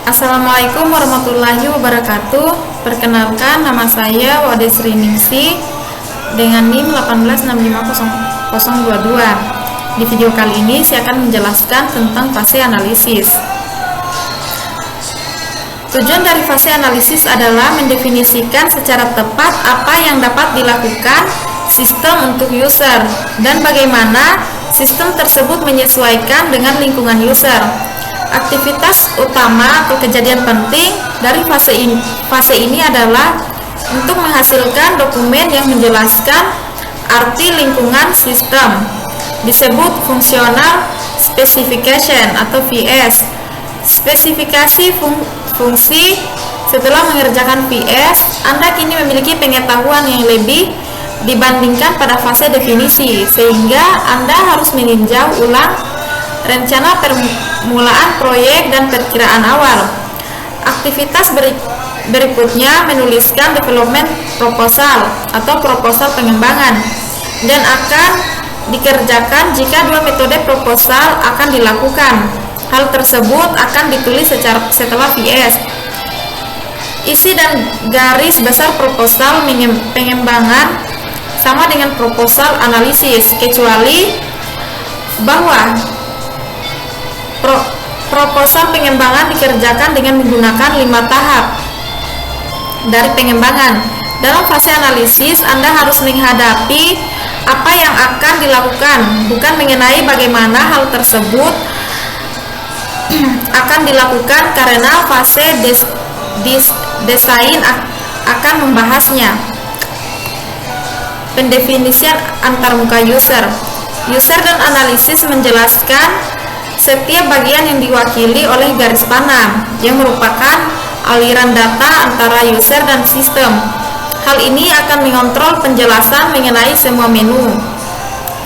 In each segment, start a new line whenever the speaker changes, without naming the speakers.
Assalamualaikum warahmatullahi wabarakatuh. Perkenalkan, nama saya Wade Sriningsi dengan NIM 1865022. Di video kali ini saya akan menjelaskan tentang fase analisis. Tujuan dari fase analisis adalah mendefinisikan secara tepat apa yang dapat dilakukan sistem untuk user dan bagaimana sistem tersebut menyesuaikan dengan lingkungan user. Aktivitas utama atau kejadian penting dari fase ini adalah untuk menghasilkan dokumen yang menjelaskan arti lingkungan sistem, disebut Functional Specification atau VS. Spesifikasi fungsi. Setelah mengerjakan VS, Anda kini memiliki pengetahuan yang lebih dibandingkan pada fase definisi, sehingga Anda harus meninjau ulang rencana permulaan proyek dan perkiraan awal. Aktivitas berikutnya menuliskan development proposal atau proposal pengembangan, dan akan dikerjakan jika dua metode proposal akan dilakukan. Hal tersebut akan ditulis setelah VS. Isi dan garis besar proposal pengembangan sama dengan proposal analisis, kecuali bahwa proposal pengembangan dikerjakan dengan menggunakan 5 tahap dari pengembangan. Dalam fase analisis, Anda harus menghadapi apa yang akan dilakukan, bukan mengenai bagaimana hal tersebut akan dilakukan, karena fase desain akan membahasnya. Pendefinisian antarmuka user. User dan analisis menjelaskan setiap bagian yang diwakili oleh garis panah yang merupakan aliran data antara user dan sistem. Hal ini akan mengontrol penjelasan mengenai semua menu,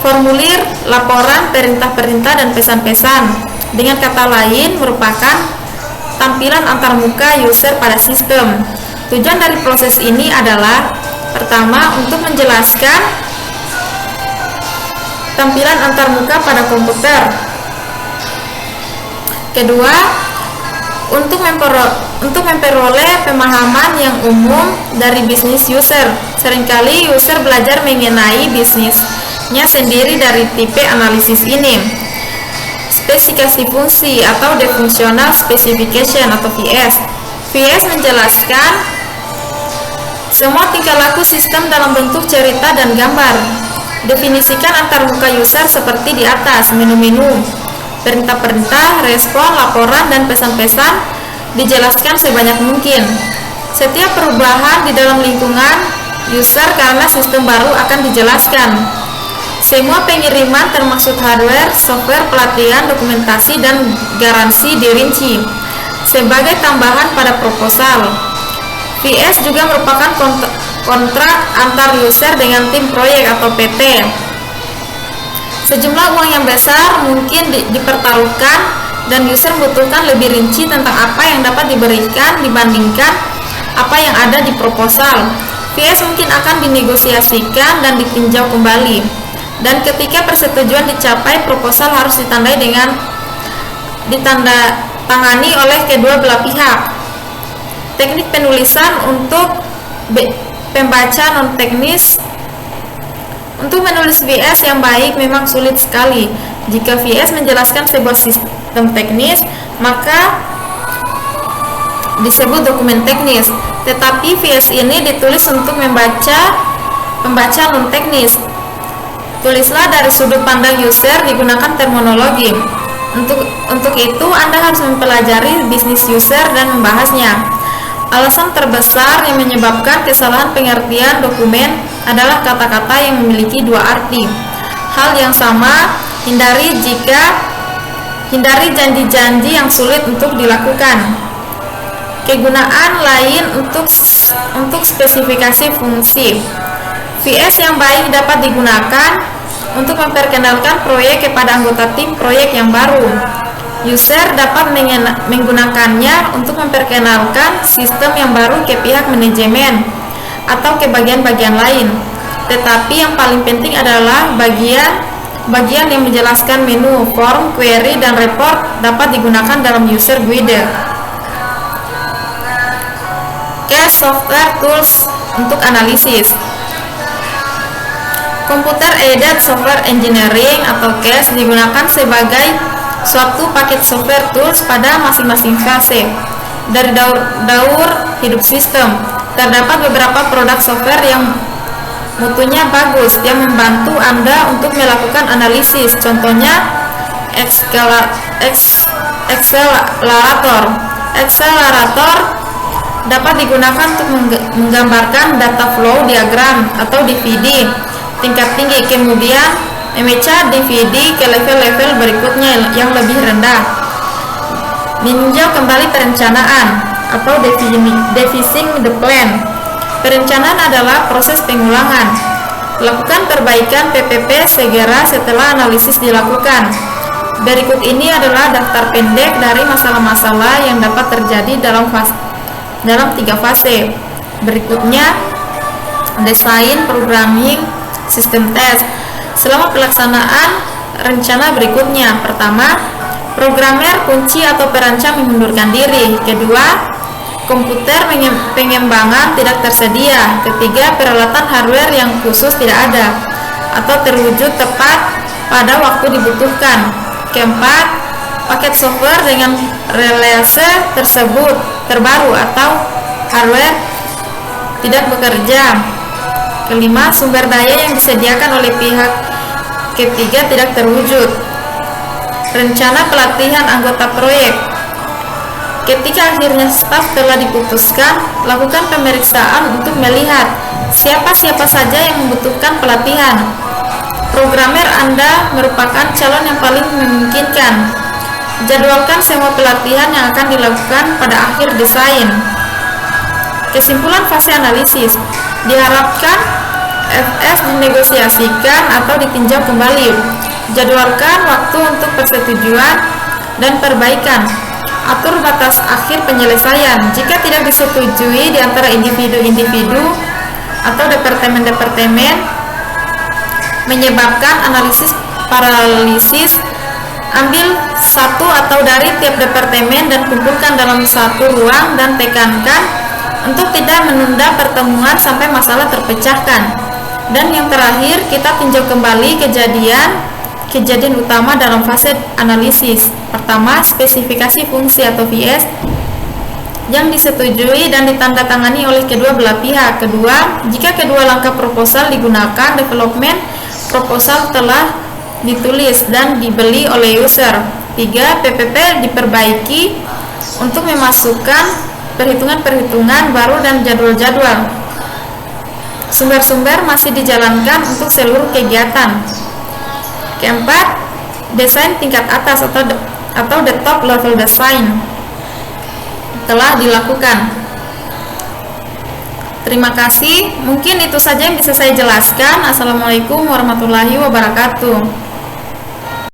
formulir, laporan, perintah-perintah, dan pesan-pesan. Dengan kata lain, merupakan tampilan antarmuka user pada sistem. Tujuan dari proses ini adalah: pertama, untuk menjelaskan tampilan antarmuka pada komputer. Kedua, untuk memperoleh pemahaman yang umum dari bisnis user. Seringkali user belajar mengenai bisnisnya sendiri dari tipe analisis ini. Spesifikasi fungsi atau the Functional Specification atau VS. VS menjelaskan semua tingkah laku sistem dalam bentuk cerita dan gambar. Definisikan antarmuka user seperti di atas: menu-menu, perintah-perintah, respon, laporan, dan pesan-pesan dijelaskan sebanyak mungkin. Setiap perubahan di dalam lingkungan user karena sistem baru akan dijelaskan. Semua pengiriman termasuk hardware, software, pelatihan, dokumentasi, dan garansi dirinci sebagai tambahan pada proposal. VS juga merupakan kontrak antar user dengan tim proyek atau PT. Sejumlah uang yang besar mungkin dipertaruhkan, dan user membutuhkan lebih rinci tentang apa yang dapat diberikan dibandingkan apa yang ada di proposal. VS mungkin akan dinegosiasikan dan ditinjau kembali. Dan ketika persetujuan dicapai, proposal harus ditandatangani oleh kedua belah pihak. Teknik penulisan untuk pembaca non-teknis. Untuk menulis VS yang baik memang sulit sekali. Jika VS menjelaskan sebuah sistem teknis, maka disebut dokumen teknis. Tetapi VS ini ditulis untuk pembaca non-teknis. Tulislah dari sudut pandang user, digunakan terminologi. Untuk itu, Anda harus mempelajari bisnis user dan membahasnya. Alasan terbesar yang menyebabkan kesalahan pengertian dokumen adalah kata-kata yang memiliki dua arti. Hal yang sama, hindari janji-janji yang sulit untuk dilakukan. Kegunaan lain untuk spesifikasi fungsi. VS yang baik dapat digunakan untuk memperkenalkan proyek kepada anggota tim proyek yang baru. User dapat menggunakannya untuk memperkenalkan sistem yang baru ke pihak manajemen atau ke bagian-bagian lain. Tetapi yang paling penting adalah bagian yang menjelaskan menu, form, query, dan report dapat digunakan dalam user guide. CAS Software Tools untuk analisis. Computer Aided Software Engineering atau CAS digunakan sebagai suatu paket software tools pada masing-masing fase dari daur hidup sistem. Terdapat beberapa produk software yang mutunya bagus yang membantu Anda untuk melakukan analisis. Contohnya Accelerator dapat digunakan untuk menggambarkan data flow diagram atau DVD tingkat tinggi, kemudian memecah DVD ke level-level berikutnya yang lebih rendah. Meninjau kembali perencanaan atau devising the plan. Perencanaan adalah proses pengulangan. Lakukan perbaikan PPP segera setelah analisis dilakukan. Berikut ini adalah daftar pendek dari masalah-masalah yang dapat terjadi dalam 3 fase. Berikutnya, desain, programming, sistem tes. Selama pelaksanaan rencana berikutnya. Pertama, programmer, kunci atau perancang mengundurkan diri. Kedua, komputer pengembangan tidak tersedia. Ketiga, peralatan hardware yang khusus tidak ada atau terwujud tepat pada waktu dibutuhkan. Keempat, paket software dengan relase tersebut terbaru atau hardware tidak bekerja. Kelima, sumber daya yang disediakan oleh pihak ketiga tidak terwujud. Rencana pelatihan anggota proyek. Ketika akhirnya staf telah diputuskan, lakukan pemeriksaan untuk melihat siapa-siapa saja yang membutuhkan pelatihan. Programmer Anda merupakan calon yang paling memungkinkan. Jadwalkan semua pelatihan yang akan dilakukan pada akhir desain. Kesimpulan fase analisis. Diharapkan FS dinegosiasikan atau ditinjau kembali. Jadwalkan waktu untuk persetujuan dan perbaikan. Atur batas akhir penyelesaian. Jika tidak disetujui di antara individu-individu atau departemen-departemen menyebabkan analisis paralisis, ambil satu atau dari tiap departemen dan kumpulkan dalam satu ruang dan tekankan untuk tidak menunda pertemuan sampai masalah terpecahkan. Dan yang terakhir, kita tinjau kembali kejadian utama dalam fase analisis. Pertama, spesifikasi fungsi atau VS yang disetujui dan ditandatangani oleh kedua belah pihak. Kedua, jika kedua langkah proposal digunakan, development proposal telah ditulis dan dibeli oleh user. 3. PPP diperbaiki untuk memasukkan perhitungan-perhitungan baru dan jadwal-jadwal. Sumber-sumber masih dijalankan untuk seluruh kegiatan. Keempat, desain tingkat atas atau the top level design telah dilakukan. Terima kasih. Mungkin itu saja yang bisa saya jelaskan. Assalamualaikum warahmatullahi wabarakatuh.